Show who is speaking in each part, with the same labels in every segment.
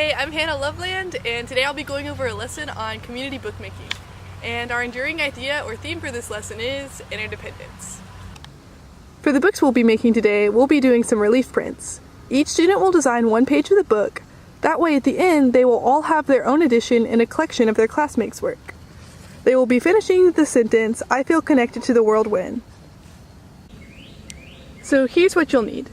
Speaker 1: Hey, I'm Hannah Loveland, and today I'll be going over a lesson on community bookmaking. And our enduring idea or theme for this lesson is interdependence. For the books we'll be making today, we'll be doing some relief prints. Each student will design one page of the book. That way at the end, they will all have their own edition and a collection of their classmates' work. They will be finishing the sentence, "I feel connected to the world when." So here's what you'll need.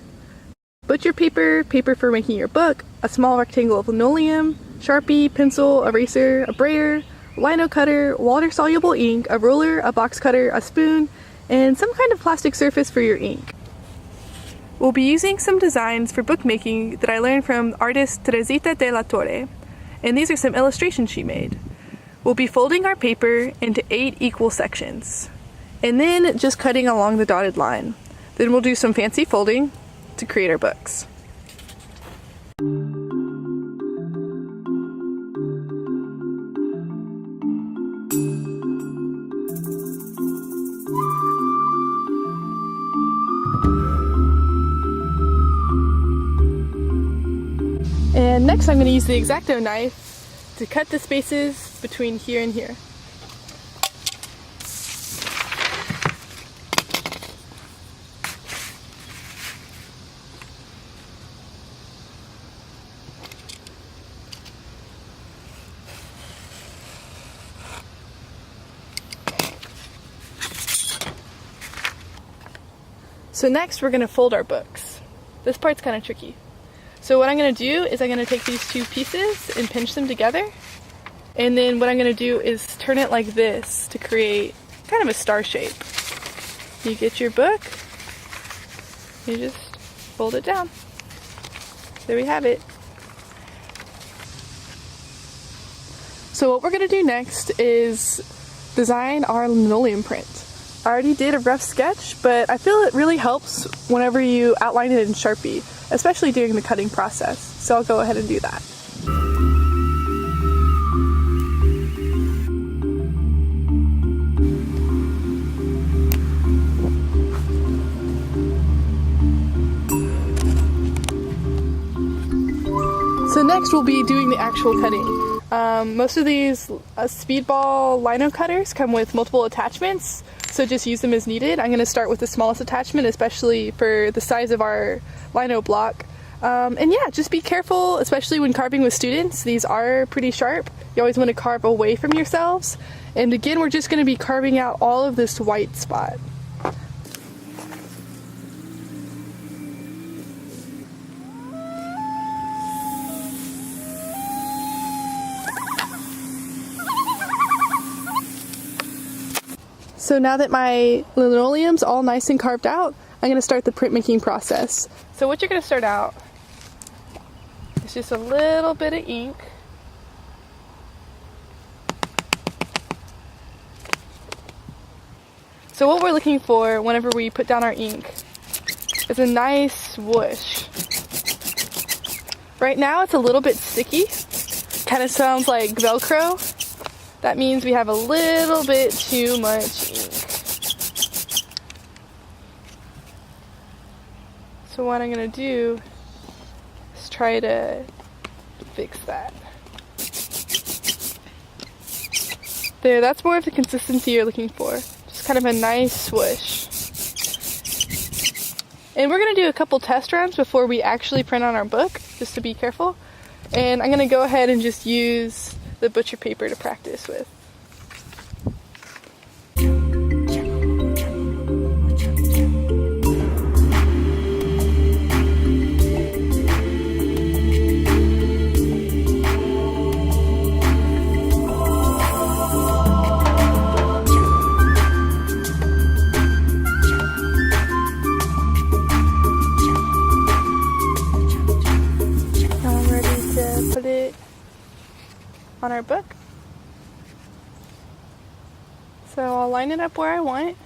Speaker 1: Butcher paper, paper for making your book, a small rectangle of linoleum, Sharpie, pencil, eraser, a brayer, lino cutter, water-soluble ink, a ruler, a box cutter, a spoon, and some kind of plastic surface for your ink. We'll be using some designs for bookmaking that I learned from artist Teresita de la Torre, and these are some illustrations she made. We'll be folding our paper into 8 equal sections, and then just cutting along the dotted line. Then we'll do some fancy folding to create our books. And next I'm going to use the X-Acto knife to cut the spaces between here and here. So next we're going to fold our books. This part's kind of tricky. So what I'm going to do is I'm going to take these two pieces and pinch them together. And then what I'm going to do is turn it like this to create kind of a star shape. You get your book, you just fold it down. There we have it. So what we're going to do next is design our linoleum print. I already did a rough sketch, but I feel it really helps whenever you outline it in Sharpie, especially during the cutting process. So I'll go ahead and do that. So next we'll be doing the actual cutting. Most of these speedball lino cutters come with multiple attachments, so just use them as needed. I'm going to start with the smallest attachment, especially for the size of our lino block. And yeah, just be careful, especially when carving with students. These are pretty sharp. You always want to carve away from yourselves. And again, we're just going to be carving out all of this white spot. So now that my linoleum's all nice and carved out, I'm going to start the printmaking process. So what you're going to start out is just a little bit of ink. So what we're looking for whenever we put down our ink is a nice swoosh. Right now it's a little bit sticky. Kind of sounds like Velcro. That means we have a little bit too much ink. So what I'm going to do is try to fix that. There, that's more of the consistency you're looking for. Just kind of a nice swoosh. And we're going to do a couple test runs before we actually print on our book, just to be careful. And I'm going to go ahead and just use the butcher paper to practice with. Now I'm ready to put it on our book. So I'll line it up where I want,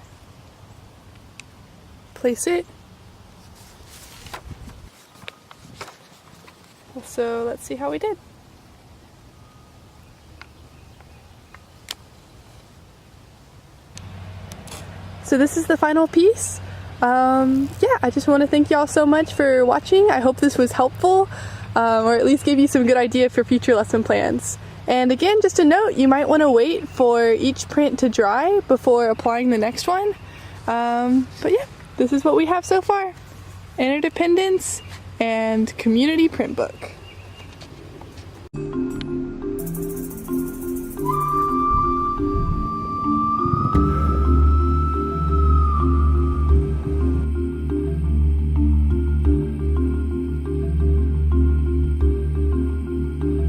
Speaker 1: place it. So let's see how we did. So this is the final piece. Yeah, I just want to thank y'all so much for watching. I hope this was helpful. or at least give you some good idea for future lesson plans. And again, just a note, you might want to wait for each print to dry before applying the next one. But yeah, this is what we have so far. Interdependence and Community Print Book.